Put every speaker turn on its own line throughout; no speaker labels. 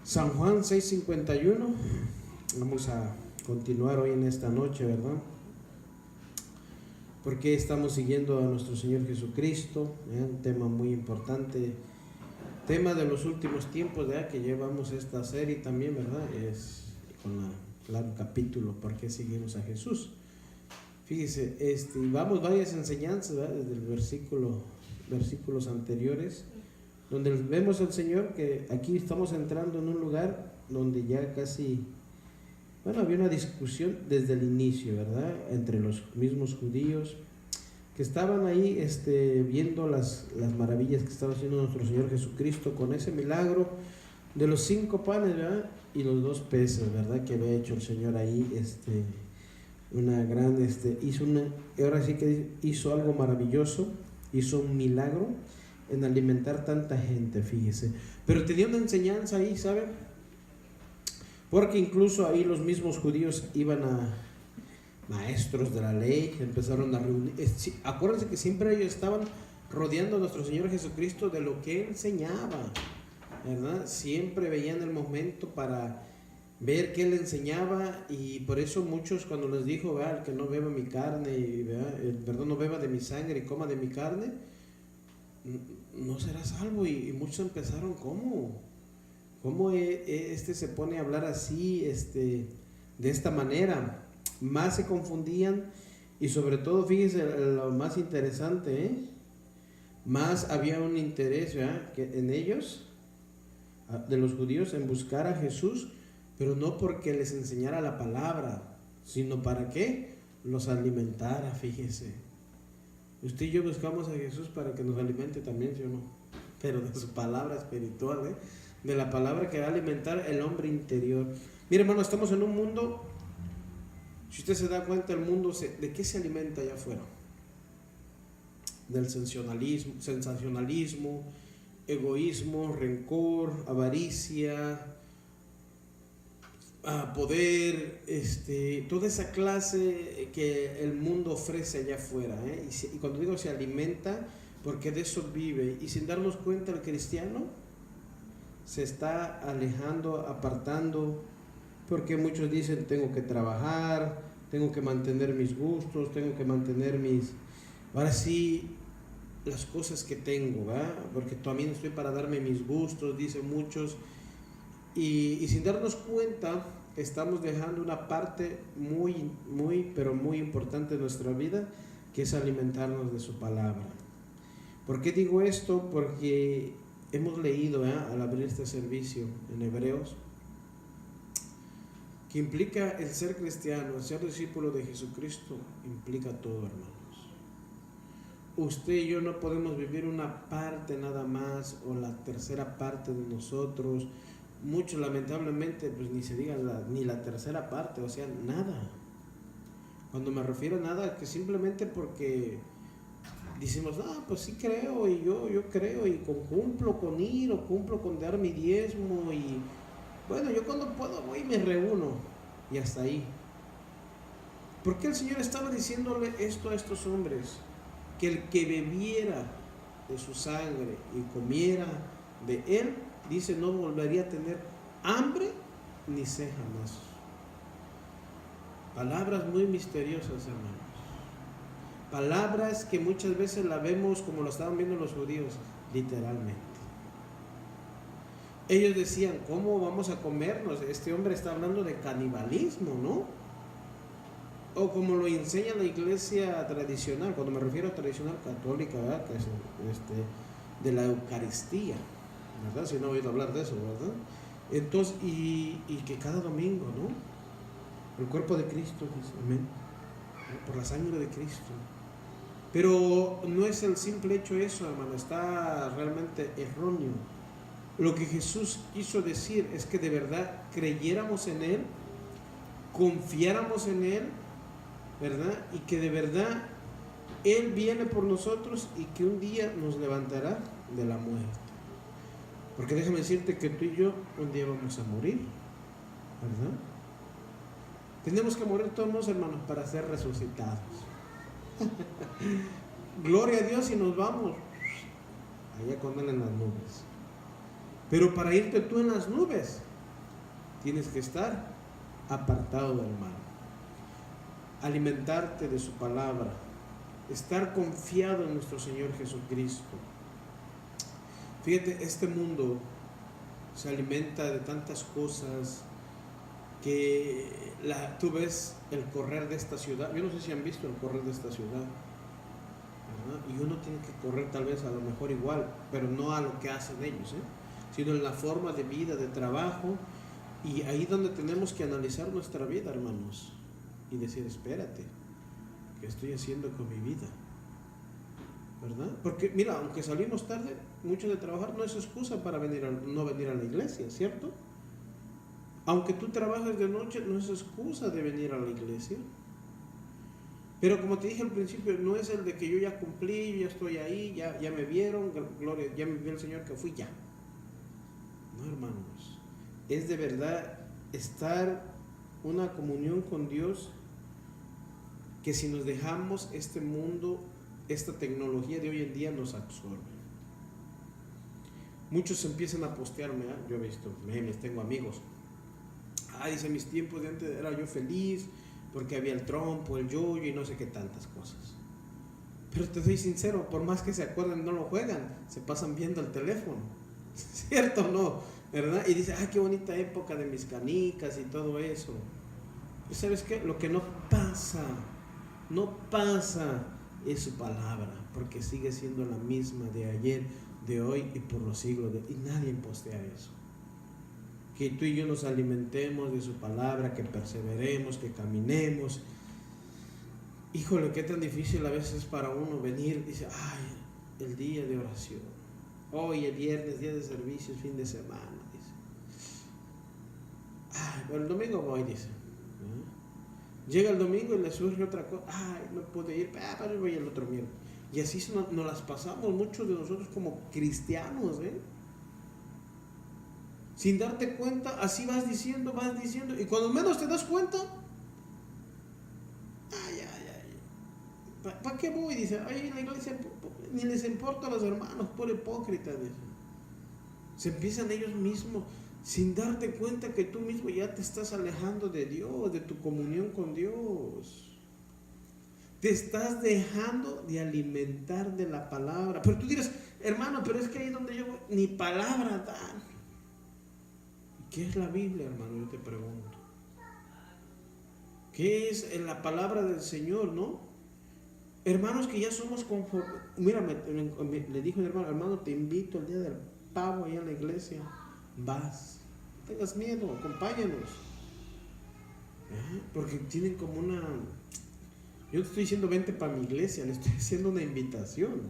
San Juan 6:51. Vamos a continuar hoy en esta noche, ¿verdad? Porque estamos siguiendo a nuestro Señor Jesucristo, un tema muy importante, tema de los últimos tiempos, ¿verdad? Que llevamos esta serie también, ¿verdad? Es con el capítulo, ¿por qué seguimos a Jesús? Fíjese, vamos varias enseñanzas, ¿verdad? Desde el versículos anteriores, donde vemos al Señor que aquí estamos entrando en un lugar donde ya casi, había una discusión desde el inicio, ¿verdad? Entre los mismos judíos que estaban ahí viendo las maravillas que estaba haciendo nuestro Señor Jesucristo con ese milagro de los 5 panes, ¿verdad? Y los 2 peces, ¿verdad? Que había hecho el Señor ahí, una gran, ahora sí que hizo algo maravilloso, hizo un milagro en alimentar tanta gente, fíjese. Pero tenía una enseñanza ahí, ¿saben? Porque incluso ahí los mismos judíos iban a maestros de la ley, empezaron a reunir. Acuérdense que siempre ellos estaban rodeando a nuestro Señor Jesucristo de lo que Él enseñaba, ¿verdad? Siempre veían el momento para ver qué Él enseñaba, y por eso muchos cuando les dijo, ¿verdad? Que no beba mi carne, no beba de mi sangre y coma de mi carne, no será salvo. Y muchos empezaron, ¿cómo se pone a hablar así, de esta manera? Más se confundían, y sobre todo, fíjense lo más interesante, más había un interés, ¿verdad? Que en ellos, de los judíos, en buscar a Jesús, pero no porque les enseñara la palabra, sino para que los alimentara. Fíjese, usted y yo buscamos a Jesús para que nos alimente también, ¿sí o no? Pero de su palabra espiritual, de la palabra que va a alimentar el hombre interior. Mire, hermano, estamos en un mundo, si usted se da cuenta, el mundo ¿de qué se alimenta allá afuera? Del sensacionalismo, egoísmo, rencor, avaricia, poder, toda esa clase que el mundo ofrece allá afuera, y cuando digo se alimenta, porque de eso vive, y sin darnos cuenta el cristiano se está alejando, apartando, porque muchos dicen tengo que trabajar, tengo que mantener mis gustos, tengo que mantener ahora sí, las cosas que tengo, ¿verdad? Porque también estoy para darme mis gustos, dicen muchos, y sin darnos cuenta estamos dejando una parte muy, muy, pero muy importante de nuestra vida, que es alimentarnos de su palabra. ¿Por qué digo esto? Porque hemos leído, al abrir este servicio en Hebreos, que implica el ser cristiano, el ser discípulo de Jesucristo, implica todo, hermanos. Usted y yo no podemos vivir una parte nada más, o la tercera parte de nosotros. Muchos, lamentablemente, pues ni se diga ni la tercera parte, o sea, nada. Cuando me refiero a nada, que simplemente porque decimos, pues sí creo, y yo creo, y cumplo con ir, o cumplo con dar mi diezmo, y bueno, yo cuando puedo voy y me reúno, y hasta ahí. ¿Por qué el Señor estaba diciéndole esto a estos hombres? Que el que bebiera de su sangre y comiera de Él, dice, no volvería a tener hambre ni sed jamás. Palabras muy misteriosas, hermanos. Palabras que muchas veces la vemos como lo estaban viendo los judíos, literalmente. Ellos decían, ¿cómo vamos a comernos? Este hombre está hablando de canibalismo, ¿no? O como lo enseña la iglesia tradicional, cuando me refiero a tradicional católica, ¿verdad? Que es de la Eucaristía, ¿verdad? Si no he oído hablar de eso, ¿verdad? Entonces, y que cada domingo, ¿no? El cuerpo de Cristo, dice, amén, por la sangre de Cristo. Pero no es el simple hecho eso, hermano, está realmente erróneo. Lo que Jesús quiso decir es que de verdad creyéramos en Él, confiáramos en Él, ¿verdad? Y que de verdad Él viene por nosotros, y que un día nos levantará de la muerte. Porque déjame decirte que tú y yo un día vamos a morir, ¿verdad? Tenemos que morir todos, hermanos, para ser resucitados. Gloria a Dios, y nos vamos allá con Él en las nubes. Pero para irte tú en las nubes, tienes que estar apartado del mal, alimentarte de su palabra, estar confiado en nuestro Señor Jesucristo. Fíjate, este mundo se alimenta de tantas cosas que tú ves el correr de esta ciudad. Yo no sé si han visto el correr de esta ciudad, ¿verdad? Y uno tiene que correr tal vez a lo mejor igual, pero no a lo que hacen ellos, sino en la forma de vida, de trabajo. Y ahí donde tenemos que analizar nuestra vida, hermanos, y decir, espérate, ¿qué estoy haciendo con mi vida? ¿Verdad? Porque mira, aunque salimos tarde, mucho de trabajar no es excusa para no venir a la iglesia, ¿cierto? Aunque tú trabajes de noche, no es excusa de venir a la iglesia. Pero como te dije al principio, no es el de que yo ya cumplí, ya estoy ahí, ya me vieron, gloria, ya me vio el Señor que fui ya. No, hermanos, es de verdad estar una comunión con Dios, que si nos dejamos, este mundo, esta tecnología de hoy en día nos absorbe. Muchos empiezan a postearme, yo he visto memes, tengo amigos. Dice, mis tiempos de antes era yo feliz porque había el trompo, el yoyo y no sé qué tantas cosas. Pero te soy sincero, por más que se acuerden, no lo juegan, se pasan viendo el teléfono. ¿Cierto o no? ¿Verdad? Y dice, qué bonita época de mis canicas y todo eso. ¿Y sabes qué? Lo que no pasa es su palabra, porque sigue siendo la misma de ayer, de hoy y por los siglos. Y nadie postea eso. Que tú y yo nos alimentemos de su palabra, que perseveremos, que caminemos. Híjole, qué tan difícil a veces para uno venir y dice, el día de oración, hoy el viernes, día de servicio, fin de semana, dice. Pero el domingo voy, dice. Llega el domingo y le surge otra cosa, no pude ir, pero voy el otro miércoles. Y así nos las pasamos muchos de nosotros como cristianos, sin darte cuenta, así vas diciendo, y cuando menos te das cuenta, ¿para qué voy? Dice, en la iglesia ni les importa a los hermanos, por hipócrita, dice. Se empiezan ellos mismos, sin darte cuenta que tú mismo ya te estás alejando de Dios, de tu comunión con Dios. Te estás dejando de alimentar de la palabra. Pero tú dirás, hermano, pero es que ahí donde yo voy, ni palabra dan. ¿Qué es la Biblia, hermano? Yo te pregunto. ¿Qué es la palabra del Señor, no? Hermanos que ya somos conformes. Mira, le dijo mi hermano, te invito el día del pavo allá en la iglesia. Vas. No tengas miedo, acompáñanos. Porque tienen como una... Yo te estoy diciendo vente para mi iglesia, le estoy haciendo una invitación.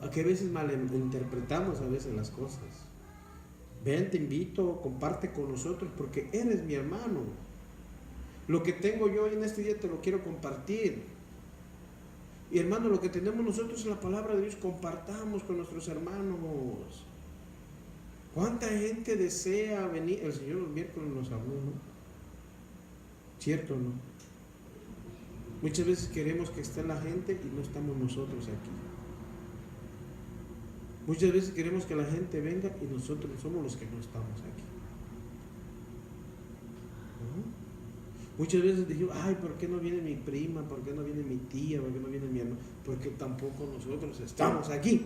A que a veces malinterpretamos a veces las cosas. Ven, te invito, comparte con nosotros porque eres mi hermano. Lo que tengo yo en este día te lo quiero compartir. Y hermano, lo que tenemos nosotros es la palabra de Dios, compartamos con nuestros hermanos. ¿Cuánta gente desea venir? El Señor los miércoles nos habló, ¿no? ¿Cierto o no? Muchas veces queremos que esté la gente y no estamos nosotros aquí. Muchas veces queremos que la gente venga y nosotros somos los que no estamos aquí. Muchas veces dijimos, ¿por qué no viene mi prima? ¿Por qué no viene mi tía? ¿Por qué no viene mi hermano? Porque tampoco nosotros estamos aquí.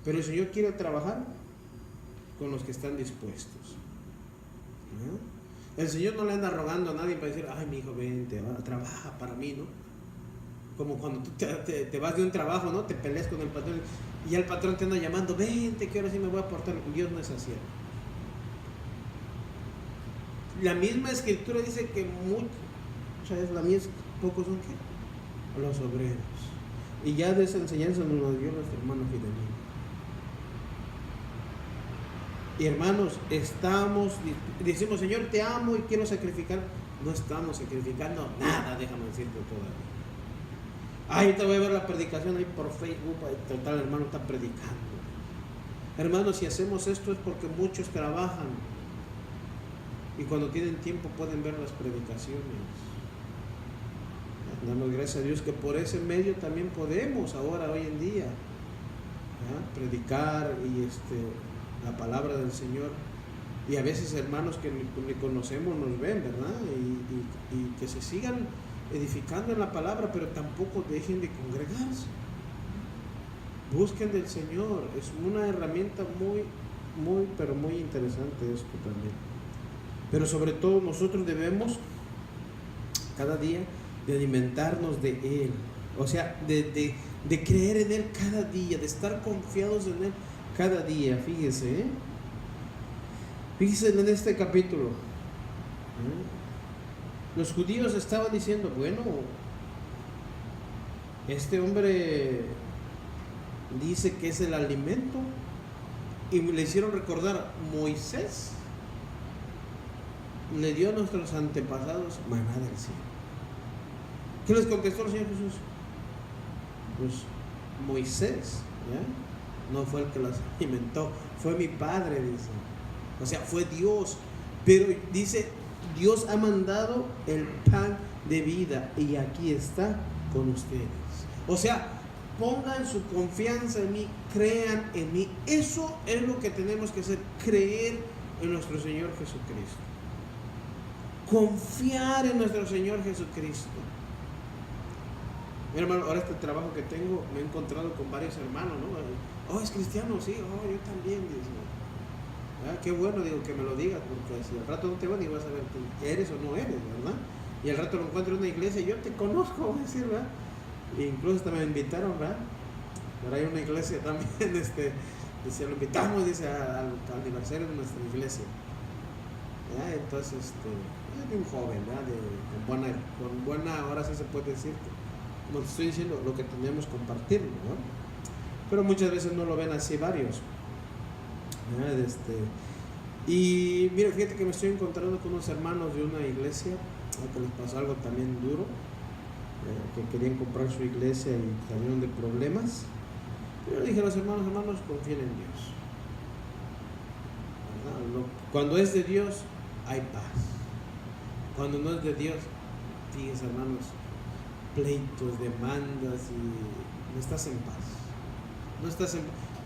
Pero el Señor quiere trabajar con los que están dispuestos. El Señor no le anda rogando a nadie para decir, mi hijo, vente, trabaja para mí, ¿no? Como cuando tú te vas de un trabajo, ¿no? Te peleas con el patrón y el patrón te anda llamando, vente, que ahora sí me voy a portar. Dios no es así. La misma escritura dice que la misma, pocos son ¿qué? Los obreros. Y ya de esa enseñanza nos lo dio nuestro hermano Fidelino. Y hermanos, decimos, Señor, te amo y quiero sacrificar. No estamos sacrificando nada, déjame decirte todavía. Te voy a ver la predicación ahí por Facebook, total, hermano está predicando. Hermanos, si hacemos esto es porque muchos trabajan y cuando tienen tiempo pueden ver las predicaciones. Damos gracias a Dios que por ese medio también podemos ahora, hoy en día, predicar la palabra del Señor. Y a veces hermanos que ni conocemos nos ven, ¿verdad? Y que se sigan edificando en la palabra, pero tampoco dejen de congregarse. Busquen del Señor. Es una herramienta pero muy interesante esto también. Pero sobre todo nosotros debemos cada día de alimentarnos de Él. O sea, de creer en Él cada día, de estar confiados en Él cada día. Fíjese, fíjense en este capítulo. Los judíos estaban diciendo, bueno, este hombre dice que es el alimento, y le hicieron recordar, Moisés le dio a nuestros antepasados maná del cielo. ¿Qué les contestó el Señor Jesús? Pues Moisés, ¿ya? No fue el que las alimentó, fue mi Padre, dice. O sea, fue Dios. Pero dice, Dios ha mandado el pan de vida y aquí está con ustedes. O sea, pongan su confianza en mí, crean en mí. Eso es lo que tenemos que hacer, creer en nuestro Señor Jesucristo. Confiar en nuestro Señor Jesucristo. Mi hermano, ahora este trabajo que tengo, me he encontrado con varios hermanos, ¿no? Oh, es cristiano, sí, oh, yo también, dice. Qué bueno, digo, que me lo digas, porque si al rato no te vas, ni vas a ver si eres o no eres, ¿verdad? Y al rato lo encuentro en una iglesia y yo te conozco, voy a decir, ¿verdad? E incluso hasta me invitaron, ¿verdad? Pero hay una iglesia también, dice, lo invitamos, dice, al aniversario de nuestra iglesia. ¿Ya? Entonces, es de un joven, ¿verdad? Con buena, ahora sí se puede decir, como te estoy diciendo, lo que tenemos que compartirlo, ¿no? Pero muchas veces no lo ven así varios. Y mira, fíjate que me estoy encontrando con unos hermanos de una iglesia que les pasó algo también duro, que querían comprar su iglesia y salieron de problemas. Yo dije a los hermanos, confíen en Dios, ¿verdad? Cuando es de Dios hay paz. Cuando no es de Dios, fíjense, hermanos, pleitos, demandas, y no estás en paz.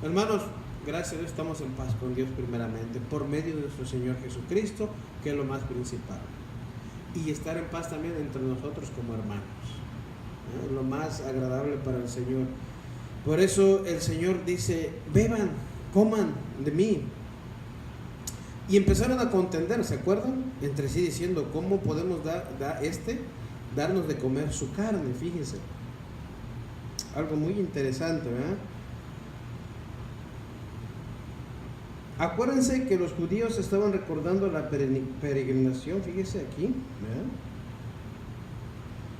Hermanos, gracias a Dios estamos en paz con Dios primeramente, por medio de nuestro Señor Jesucristo, que es lo más principal. Y estar en paz también entre nosotros como hermanos, lo más agradable para el Señor. Por eso el Señor dice, beban, coman de mí. Y empezaron a contender, ¿se acuerdan? Entre sí diciendo, ¿cómo podemos darnos de comer su carne? Fíjense, algo muy interesante, ¿verdad? Acuérdense que los judíos estaban recordando la peregrinación, fíjese aquí, ¿verdad?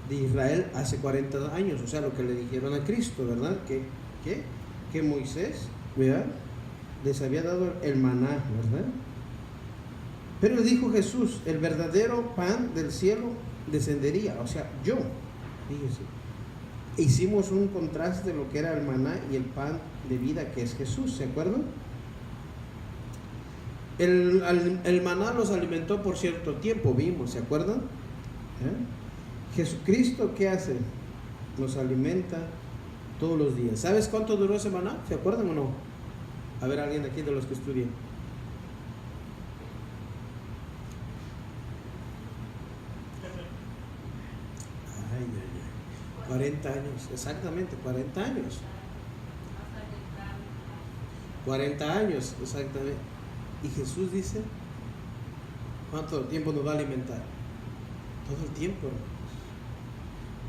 De Israel hace 40 años, o sea, lo que le dijeron a Cristo, ¿verdad? Que Moisés, ¿verdad?, les había dado el maná, ¿verdad? Pero le dijo Jesús, el verdadero pan del cielo descendería, o sea, yo, fíjese. Hicimos un contraste de lo que era el maná y el pan de vida que es Jesús, ¿se acuerdan? El maná los alimentó por cierto tiempo, vimos, ¿se acuerdan? Jesucristo, ¿qué hace? Nos alimenta todos los días. ¿Sabes cuánto duró ese maná? ¿Se acuerdan o no? A ver, alguien aquí de los que estudian. Ay. 40 años, exactamente, 40 años. 40 años, exactamente. Y Jesús dice, ¿cuánto tiempo nos va a alimentar? Todo el tiempo, hermanos.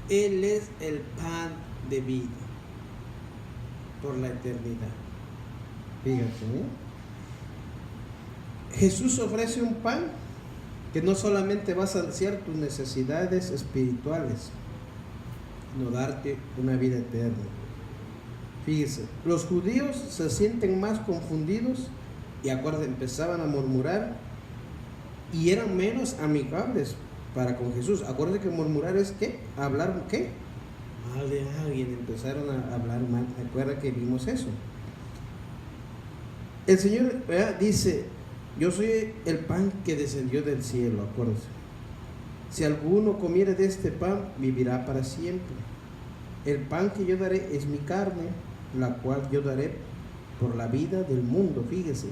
Él es el pan de vida por la eternidad. Fíjate, Jesús ofrece un pan que no solamente va a saciar tus necesidades espirituales, sino darte una vida eterna. Fíjese, los judíos se sienten más confundidos y acuérdense, empezaban a murmurar y eran menos amigables para con Jesús. Acuérdense que murmurar es ¿qué? Hablar ¿qué? Mal de alguien, empezaron a hablar mal. Recuerda que vimos eso. El Señor dice, yo soy el pan que descendió del cielo, acuérdense. Si alguno comiere de este pan, vivirá para siempre. El pan que yo daré es mi carne, la cual yo daré por la vida del mundo. Fíjese,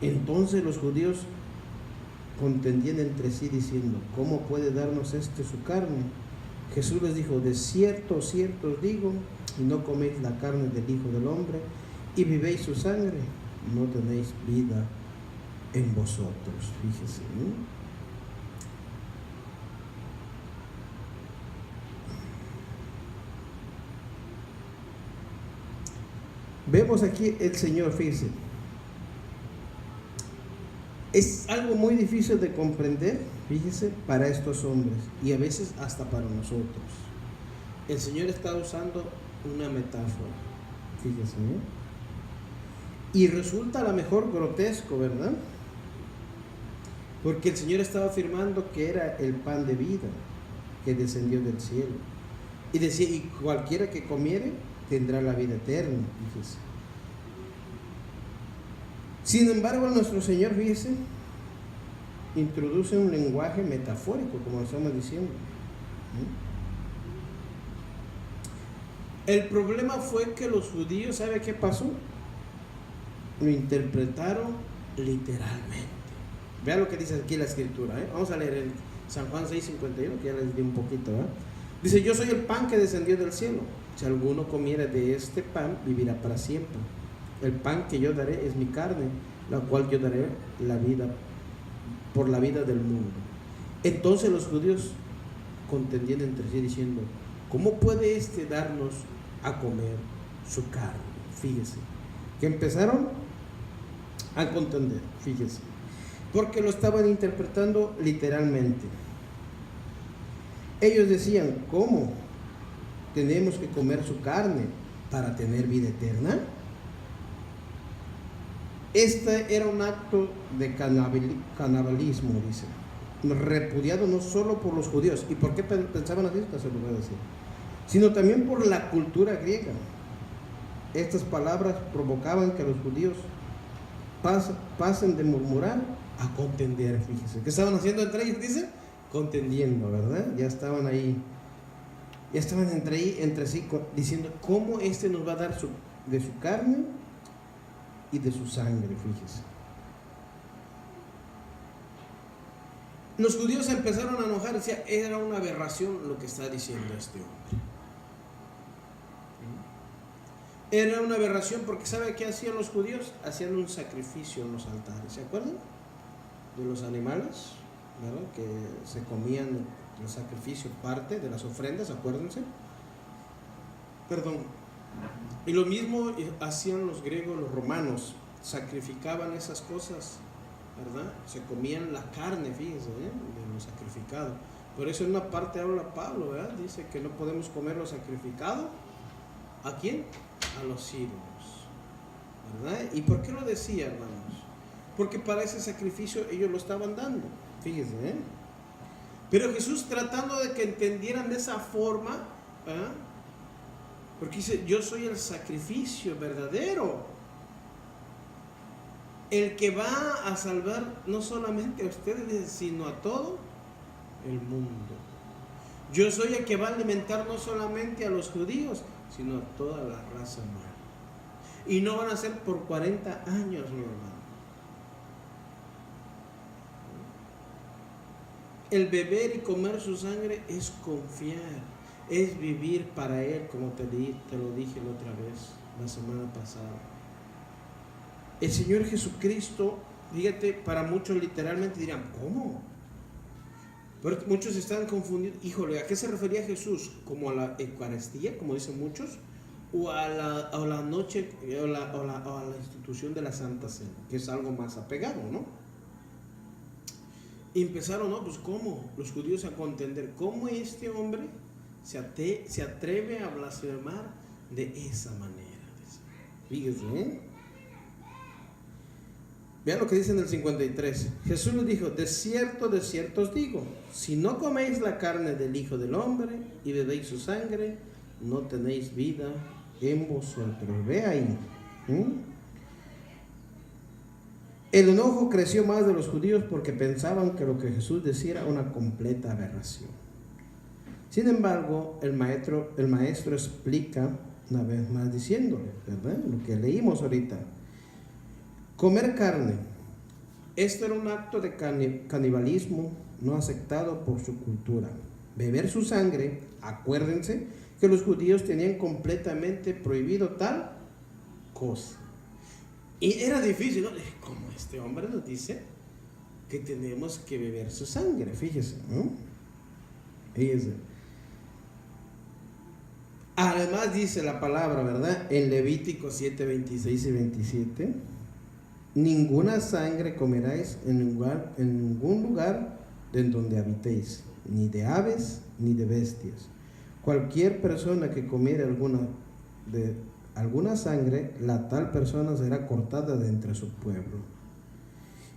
Entonces los judíos contendían entre sí diciendo: ¿cómo puede darnos este su carne? Jesús les dijo: de cierto, cierto os digo, y no coméis la carne del Hijo del Hombre y bebéis su sangre, no tenéis vida en vosotros. Fíjese, ¿no? Vemos aquí el Señor, fíjese. Es algo muy difícil de comprender, fíjese, para estos hombres y a veces hasta para nosotros. El Señor está usando una metáfora, fíjese, ¿no? Y resulta a lo mejor grotesco, ¿verdad? Porque el Señor estaba afirmando que era el pan de vida que descendió del cielo. Y decía: y cualquiera que comiere tendrá la vida eterna, fíjese. Sin embargo, nuestro Señor, fíjese, introduce un lenguaje metafórico, como estamos diciendo. El problema fue que los judíos, ¿sabe qué pasó? Lo interpretaron literalmente. Vean lo que dice aquí la escritura, ¿eh? Vamos a leer en San Juan 6:51, que ya les di un poquito, ¿eh? Dice: yo soy el pan que descendió del cielo. Si alguno comiera de este pan, vivirá para siempre. El pan que yo daré es mi carne, la cual yo daré la vida por la vida del mundo. Entonces los judíos contendían entre sí diciendo: ¿cómo puede darnos a comer su carne? Fíjese, que empezaron a contender, fíjese, porque lo estaban interpretando literalmente. Ellos decían: ¿cómo tenemos que comer su carne para tener vida eterna? Este era un acto de canibalismo, dice, repudiado no solo por los judíos. ¿Y por qué pensaban así? Se lo voy a decir. Sino también por la cultura griega. Estas palabras provocaban que los judíos pasen de murmurar a contender. Fíjese, ¿qué estaban haciendo entre ellos? Dice, contendiendo, ¿verdad? Ya estaban ahí, ya estaban entre sí diciendo: ¿cómo nos va a dar de su carne y de su sangre? Fíjese. Los judíos empezaron a enojar, decía: era una aberración lo que está diciendo este hombre. Era una aberración porque ¿sabe qué hacían los judíos? Hacían un sacrificio en los altares. ¿Se acuerdan? De los animales, ¿verdad? Que se comían el sacrificio, parte de las ofrendas, acuérdense. Perdón. Y lo mismo hacían los griegos, los romanos, sacrificaban esas cosas, ¿verdad? Se comían la carne, fíjense, de lo sacrificado. Por eso en una parte habla Pablo, ¿verdad? Dice que no podemos comer lo sacrificado. ¿A quién? A los ídolos, ¿verdad? ¿Y por qué lo decía, hermanos? Porque para ese sacrificio ellos lo estaban dando, fíjense, ¿eh? Pero Jesús, tratando de que entendieran de esa forma, ¿verdad? Porque dice: yo soy el sacrificio verdadero, el que va a salvar no solamente a ustedes, sino a todo el mundo. Yo soy el que va a alimentar no solamente a los judíos, sino a toda la raza humana. Y no van a ser por 40 años, mi hermano. El beber y comer su sangre es confiar, es vivir para Él, como te lo dije la otra vez, la semana pasada. El Señor Jesucristo, fíjate, para muchos literalmente dirán: ¿cómo? Pero muchos están confundidos. Híjole, ¿a qué se refería Jesús? ¿Como a la Eucaristía, como dicen muchos? ¿O a la noche, o a la institución de la Santa Cena, que es algo más apegado, ¿no? Y empezaron, ¿no? Pues ¿cómo? Los judíos a contender: ¿cómo este hombre se atreve a blasfemar de esa manera? Fíjense, ¿eh? Vean lo que dice en el 53. Jesús les dijo: de cierto os digo, si no coméis la carne del Hijo del Hombre y bebéis su sangre, no tenéis vida en vosotros. Ve ahí. El enojo creció más de los judíos porque pensaban que lo que Jesús decía era una completa aberración. Sin embargo, el maestro explica una vez más diciéndole, ¿verdad? Lo que leímos ahorita: comer carne Esto era un acto de canibalismo no aceptado por su cultura. Beber su sangre, acuérdense que los judíos tenían completamente prohibido tal cosa. Y era difícil, ¿no? Como este hombre nos dice que tenemos que beber su sangre, fíjese, ¿no? Fíjese. Además dice la palabra, ¿verdad? En Levítico 7, 26 y 27, ninguna sangre comeráis en ningún lugar en donde habitéis, ni de aves ni de bestias. Cualquier persona que comiere alguna sangre, la tal persona será cortada de entre su pueblo.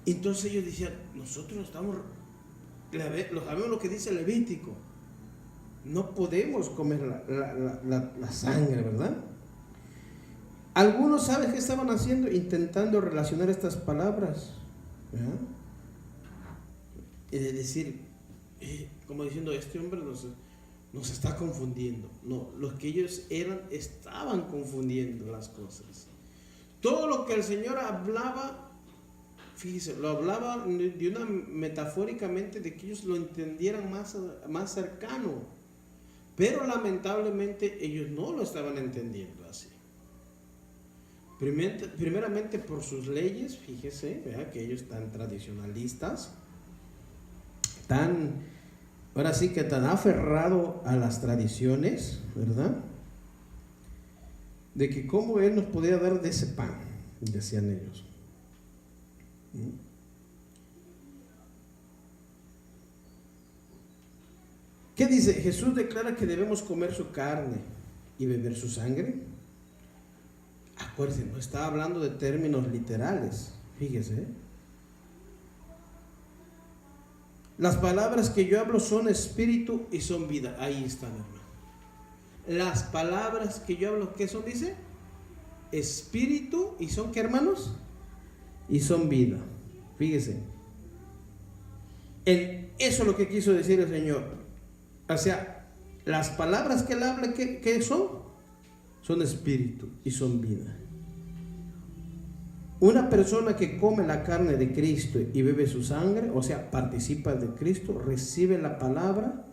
Entonces ellos decían, nosotros sabemos lo que dice Levítico, no podemos comer la sangre, ¿verdad? Algunos, ¿sabes qué estaban haciendo? Intentando relacionar estas palabras, ¿verdad? Y de decir, como diciendo, este hombre nos está confundiendo. No, los que ellos estaban confundiendo las cosas. Todo lo que el Señor hablaba, fíjese, lo hablaba de una metafóricamente, de que ellos lo entendieran más cercano. Pero lamentablemente ellos no lo estaban entendiendo así. Primeramente por sus leyes, fíjese, ¿verdad? Que ellos tan tradicionalistas, ahora sí que tan aferrado a las tradiciones, ¿verdad? De que cómo Él nos podía dar de ese pan, decían ellos. ¿Qué dice? Jesús declara que debemos comer su carne y beber su sangre. Acuérdense, no está hablando de términos literales, fíjese. Las palabras que yo hablo son espíritu y son vida. Ahí están, hermano. Las palabras que yo hablo, ¿qué son? Dice, espíritu y son, ¿qué, hermanos? Y son vida. Fíjese. Eso es lo que quiso decir el Señor. O sea, las palabras que Él habla, ¿qué son? Son espíritu y son vida. Una persona que come la carne de Cristo y bebe su sangre, o sea, participa de Cristo, recibe la palabra,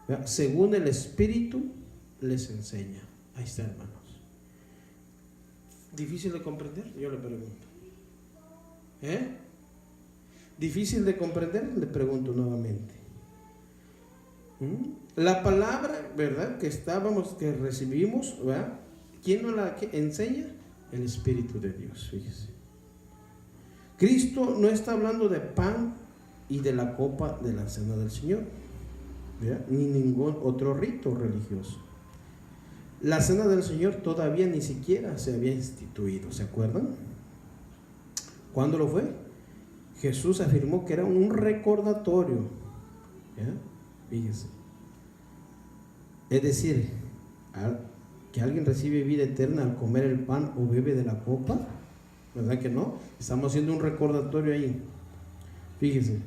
¿verdad? Según el Espíritu les enseña. Ahí está, hermanos. ¿Difícil de comprender? Yo le pregunto. ¿Difícil de comprender? Le pregunto nuevamente. La palabra, ¿verdad? Que recibimos, ¿verdad? ¿Quién nos la enseña? El Espíritu de Dios, fíjese. Cristo no está hablando de pan y de la copa de la cena del Señor, ¿verdad? Ni ningún otro rito religioso. La cena del Señor todavía ni siquiera se había instituido, ¿se acuerdan? ¿Cuándo lo fue? Jesús afirmó que era un recordatorio, ¿verdad? Fíjese. Es decir, que alguien recibe vida eterna al comer el pan o bebe de la copa, ¿verdad que no? Estamos haciendo un recordatorio ahí. Fíjese,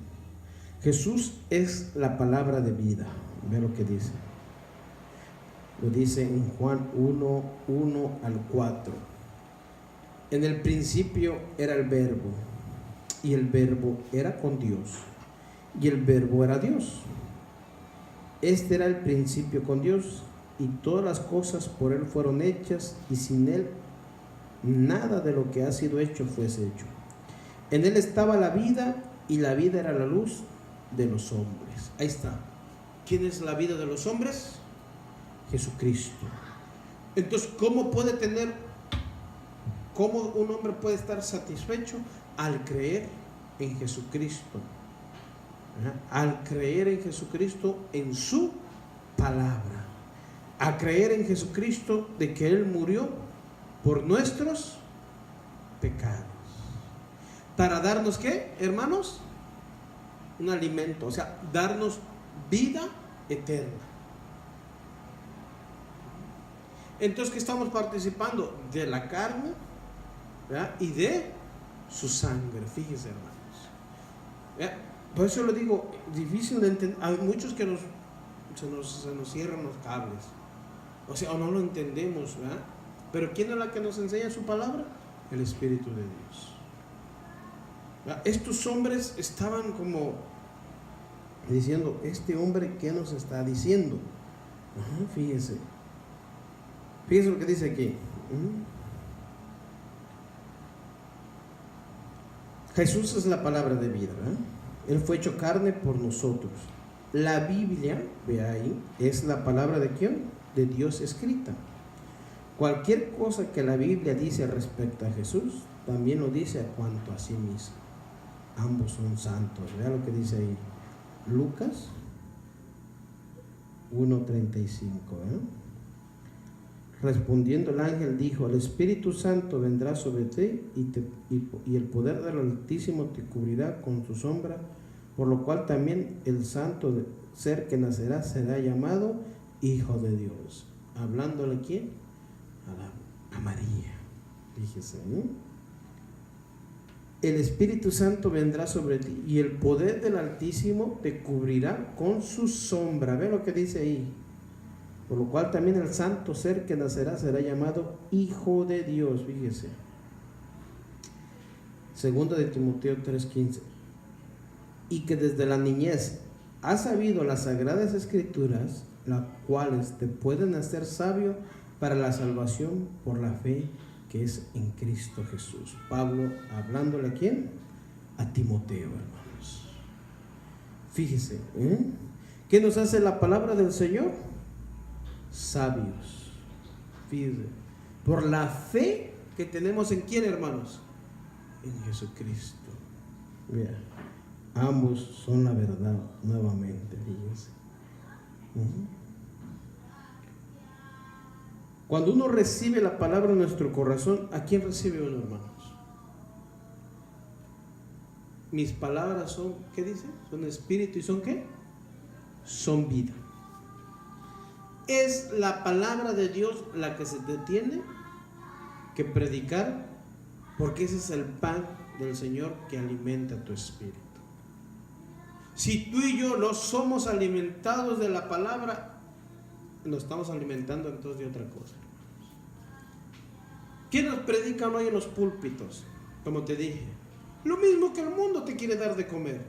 Jesús es la palabra de vida. Ve lo que dice. Lo dice en Juan 1 al 4. En el principio era el Verbo, y el Verbo era con Dios, y el Verbo era Dios. Este era el principio con Dios, y todas las cosas por Él fueron hechas, y sin Él nada de lo que ha sido hecho fuese hecho. En Él estaba la vida, y la vida era la luz de los hombres. Ahí está. ¿Quién es la vida de los hombres? Jesucristo. Entonces, ¿cómo un hombre puede estar satisfecho? Al creer en Jesucristo. Al creer en Jesucristo, en su palabra, a creer en Jesucristo de que Él murió por nuestros pecados, para darnos, ¿qué, hermanos? Un alimento, o sea, darnos vida eterna. Entonces, ¿qué estamos participando? De la carne, ¿verdad? Y de su sangre. Fíjense, hermanos, ¿verdad? Por eso lo digo, difícil de entender. Hay muchos que se nos cierran los cables, o sea, o no lo entendemos, ¿verdad? Pero ¿quién es la que nos enseña su palabra? El Espíritu de Dios. Estos hombres estaban como diciendo, este hombre, ¿qué nos está diciendo? Fíjese lo que dice aquí. Jesús es la palabra de vida, ¿verdad? Él fue hecho carne por nosotros. La Biblia, ve ahí, es la palabra de ¿quién? De Dios escrita. Cualquier cosa que la Biblia dice respecto a Jesús, también lo dice a cuanto a sí mismo. Ambos son santos. Vea lo que dice ahí. Lucas 1:35. Respondiendo el ángel dijo, el Espíritu Santo vendrá sobre ti y el poder del Altísimo te cubrirá con su sombra, por lo cual también el santo ser que nacerá será llamado Hijo de Dios. ¿Hablándole a quién? A María. Fíjese, ¿no? El Espíritu Santo vendrá sobre ti y el poder del Altísimo te cubrirá con su sombra. Ve lo que dice ahí. Por lo cual también el santo ser que nacerá será llamado Hijo de Dios. Fíjese. Segundo de Timoteo 3:15. Y que desde la niñez has sabido las sagradas escrituras, las cuales te pueden hacer sabio para la salvación por la fe que es en Cristo Jesús. Pablo hablándole a ¿quién? A Timoteo, hermanos. Fíjese, ¿qué nos hace la palabra del Señor? Sabios. Fíjese, por la fe que tenemos en ¿quién, hermanos? En Jesucristo. Mira, ambos son la verdad nuevamente, fíjese. Cuando uno recibe la palabra en nuestro corazón, ¿a quién recibe uno, hermanos? Mis palabras son, ¿qué dice? Son espíritu y son ¿qué? Son vida. Es la palabra de Dios la que se te tiene que predicar, porque ese es el pan del Señor que alimenta tu espíritu. Si tú y yo no somos alimentados de la palabra, nos estamos alimentando entonces de otra cosa. ¿Quién nos predican hoy en los púlpitos? Como te dije, lo mismo que el mundo te quiere dar de comer: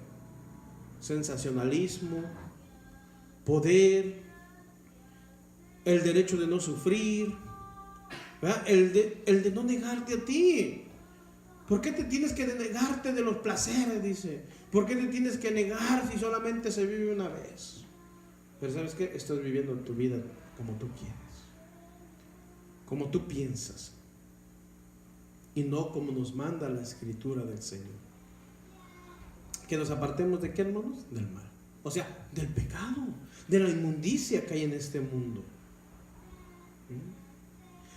sensacionalismo, poder, el derecho de no sufrir, ¿verdad? El de no negarte a ti. ¿Por qué te tienes que negarte de los placeres? Dice. ¿Por qué te tienes que negar si solamente se vive una vez? Pero ¿sabes qué? Estás viviendo tu vida como tú quieres, como tú piensas, y no como nos manda la Escritura del Señor. Que nos apartemos ¿de qué, hermanos? Del mal. O sea, del pecado, de la inmundicia que hay en este mundo.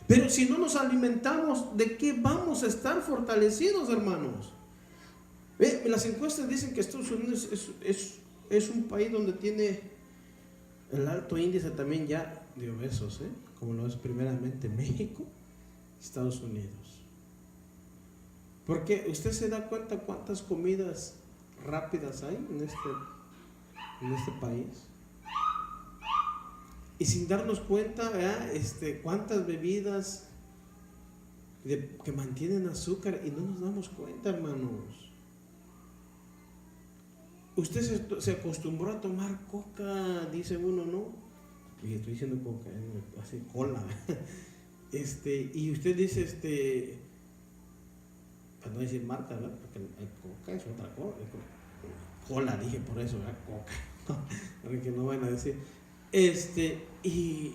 Pero si no nos alimentamos, ¿de qué vamos a estar fortalecidos, hermanos? Las encuestas dicen que Estados Unidos es un país donde tiene el alto índice también ya de obesos, como lo es primeramente México, Estados Unidos. Porque usted se da cuenta cuántas comidas rápidas hay en este país. Y sin darnos cuenta, cuántas bebidas que mantienen azúcar, y no nos damos cuenta, hermanos. Usted se acostumbró a tomar coca, dice uno, ¿no? Y estoy diciendo coca, así cola. Y usted dice, para no decir marca, ¿verdad? Porque el coca es otra cosa. Cola, dije por eso, ¿verdad? Coca. Para que no vayan a decir. Y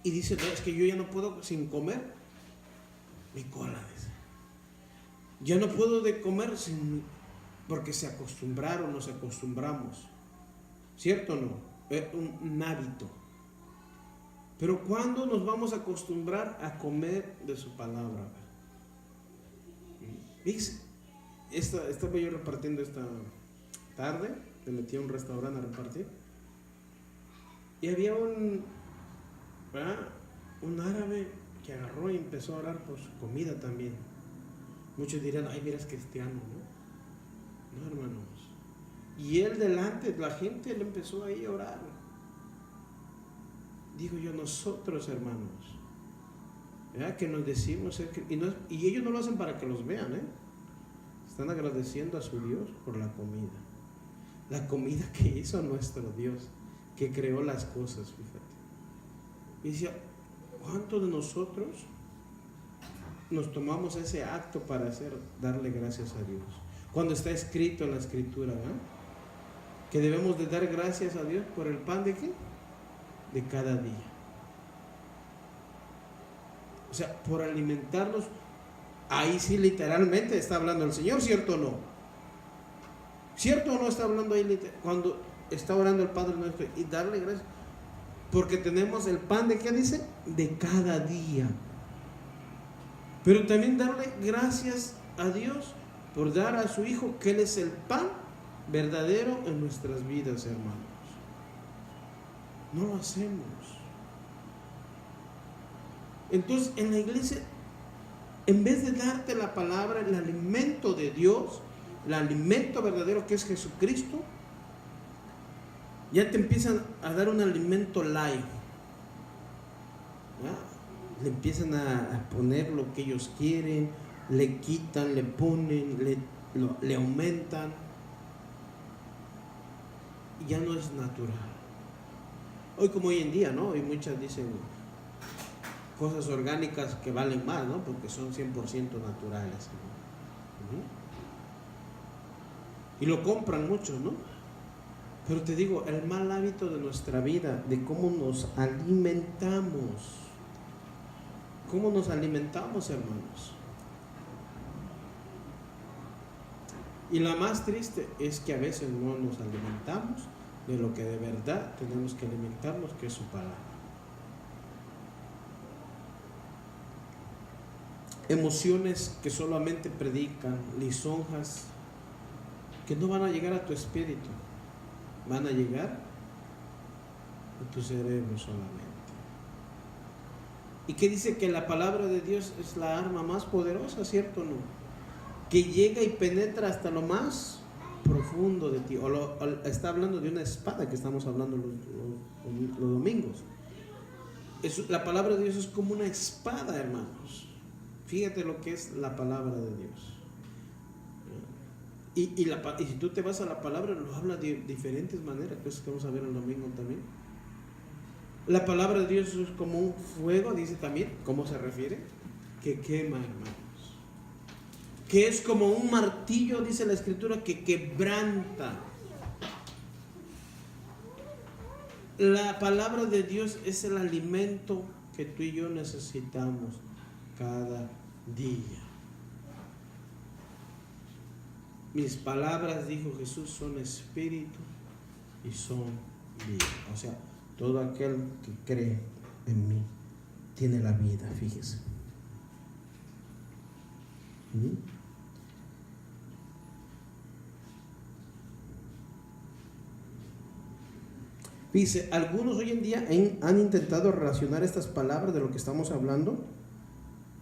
dice, no, es que yo ya no puedo sin comer mi cola, dice. Ya no puedo de comer porque se acostumbraron, nos acostumbramos. ¿Cierto o no? Es un hábito. Pero ¿cuándo nos vamos a acostumbrar a comer de su palabra? Fíjese, estaba yo repartiendo esta tarde, me metí a un restaurante a repartir. Y había un árabe que agarró y empezó a orar por su comida también. Muchos dirán, ay, mira, es cristiano, ¿no? No, hermanos. Y él delante de la gente, él empezó ahí a orar. Digo yo, nosotros, hermanos, ¿verdad? Que nos decimos, y ellos no lo hacen para que los vean, Están agradeciendo a su Dios por la comida. La comida que hizo nuestro Dios, que creó las cosas, fíjate. Y decía, ¿cuántos de nosotros nos tomamos ese acto para darle gracias a Dios? Cuando está escrito en la Escritura, ¿verdad? Que debemos de dar gracias a Dios por el pan de ¿qué? De cada día. O sea, por alimentarnos. Ahí sí literalmente está hablando el Señor, ¿cierto o no? ¿Cierto o no está hablando ahí cuando está orando el Padre nuestro y darle gracias? Porque tenemos el pan de ¿qué dice? De cada día. Pero también darle gracias a Dios por dar a su Hijo, que Él es el pan verdadero en nuestras vidas, hermanos. No lo hacemos. Entonces, en la iglesia, en vez de darte la palabra, el alimento de Dios, el alimento verdadero que es Jesucristo, ya te empiezan a dar un alimento light. ¿Ya? Le empiezan a poner lo que ellos quieren, le quitan, le ponen, le aumentan. Y ya no es natural. Hoy como hoy en día, ¿no? Y muchas dicen cosas orgánicas que valen más, ¿no? Porque son 100% naturales, ¿no? Y lo compran muchos, ¿no? Pero te digo, el mal hábito de nuestra vida, de cómo nos alimentamos. ¿Cómo nos alimentamos, hermanos? Y la más triste es que a veces no nos alimentamos de lo que de verdad tenemos que alimentarnos, que es su palabra. Emociones que solamente predican, lisonjas, que no van a llegar a tu espíritu, van a llegar a tu cerebro solamente. Y que dice que la palabra de Dios es la arma más poderosa, ¿cierto o no? Que llega y penetra hasta lo más profundo de ti. Está hablando de una espada que estamos hablando los domingos. La palabra de Dios es como una espada, hermanos. Fíjate lo que es la palabra de Dios. Y si tú te vas a la palabra, lo habla de diferentes maneras, que es que vamos a ver el domingo también. La palabra de Dios es como un fuego, dice también. ¿Cómo se refiere? Que quema, hermanos. Que es como un martillo, dice la Escritura, que quebranta. La palabra de Dios es el alimento que tú y yo necesitamos cada día. Mis palabras, dijo Jesús, son espíritu y son vida. O sea, todo aquel que cree en mí tiene la vida, fíjese. Dice, algunos hoy en día han intentado relacionar estas palabras de lo que estamos hablando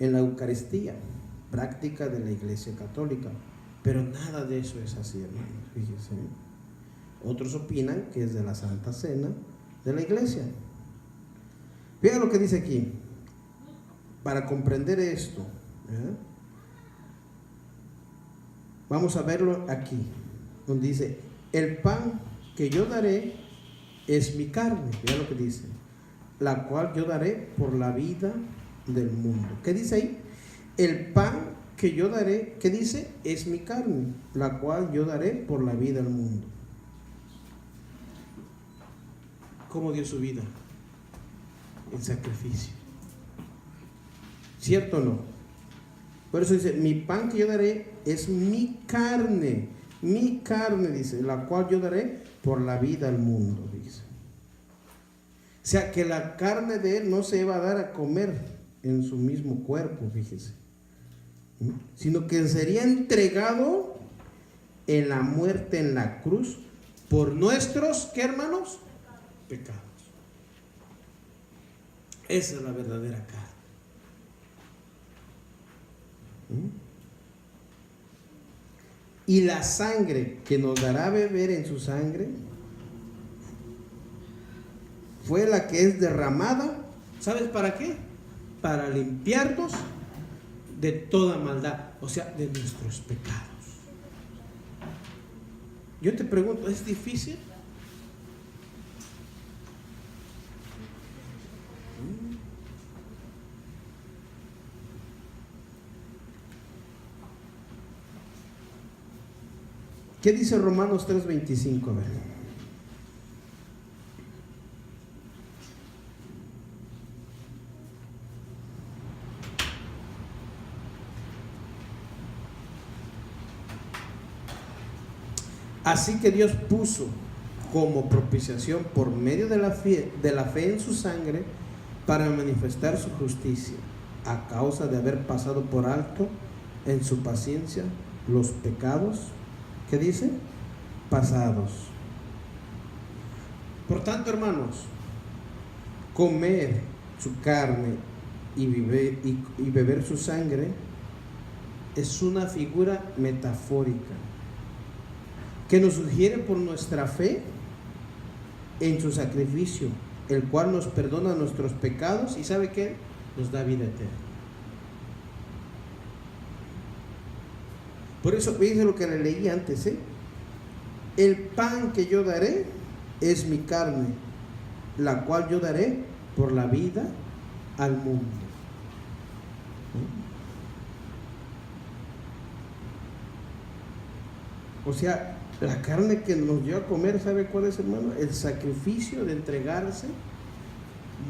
en la Eucaristía, práctica de la Iglesia Católica, pero nada de eso es así, hermanos, fíjense. Otros opinan que es de la Santa Cena de la Iglesia. Vean lo que dice aquí, para comprender esto, vamos a verlo aquí, donde dice, el pan que yo daré es mi carne, vean lo que dice, la cual yo daré por la vida del mundo. ¿Qué dice ahí? El pan que yo daré, ¿qué dice? Es mi carne, la cual yo daré por la vida del mundo. ¿Cómo dio su vida? En sacrificio. ¿Cierto o no? Por eso dice, mi pan que yo daré es mi carne, dice, la cual yo daré por la vida al mundo, dice. O sea, que la carne de él no se va a dar a comer en su mismo cuerpo, fíjese, sino que sería entregado en la muerte en la cruz por nuestros, ¿qué, hermanos? Pecados. Esa es la verdadera carne. Y la sangre que nos dará a beber en su sangre fue la que es derramada, ¿sabes para qué? Para limpiarnos de toda maldad, o sea, de nuestros pecados. Yo te pregunto, ¿es difícil? ¿Qué dice Romanos 3:25? A ver. Así que Dios puso como propiciación por medio de la fe en su sangre para manifestar su justicia, a causa de haber pasado por alto en su paciencia los pecados, ¿qué dice? Pasados. Por tanto, hermanos, comer su carne y beber su sangre es una figura metafórica que nos sugiere por nuestra fe en su sacrificio, el cual nos perdona nuestros pecados y ¿sabe qué? Nos da vida eterna. Por eso, fíjense lo que le leí antes, el pan que yo daré es mi carne, la cual yo daré por la vida al mundo. O sea, la carne que nos dio a comer, ¿sabe cuál es, hermano? El sacrificio de entregarse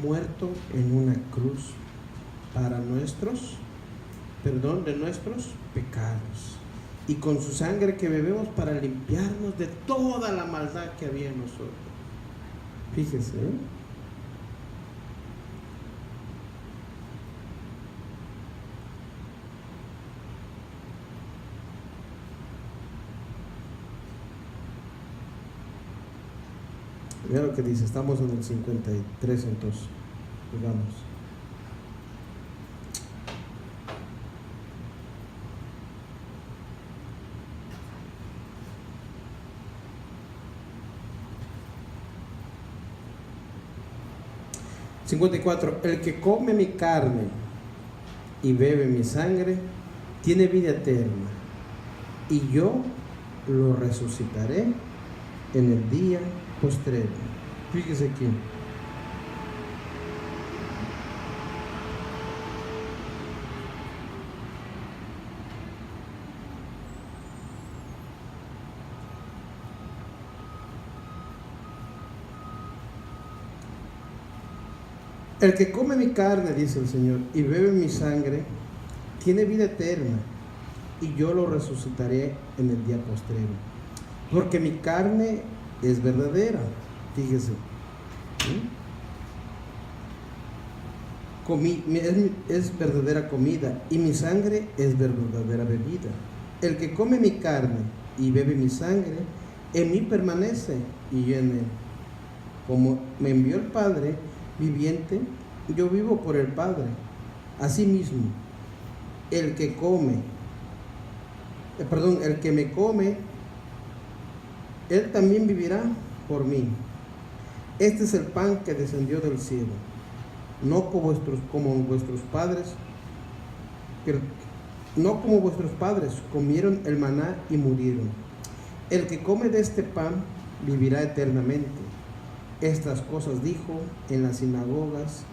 muerto en una cruz para nuestros, perdón, de nuestros pecados. Y con su sangre que bebemos para limpiarnos de toda la maldad que había en nosotros. Fíjese, Mira lo que dice, estamos en el 53 entonces, digamos. El que come mi carne y bebe mi sangre tiene vida eterna, y yo lo resucitaré en el día postrero. Fíjese aquí. El que come mi carne, dice el Señor, y bebe mi sangre, tiene vida eterna, y yo lo resucitaré en el día postrero. Porque mi carne es verdadera, fíjese, es verdadera comida, y mi sangre es verdadera bebida. El que come mi carne y bebe mi sangre, en mí permanece y yo en él. Como me envió el Padre viviente, yo vivo por el Padre. Asimismo, el que me come, él también vivirá por mí. Este es el pan que descendió del cielo, no como vuestros padres comieron el maná y murieron. El que come de este pan vivirá eternamente. Estas cosas dijo en las sinagogas,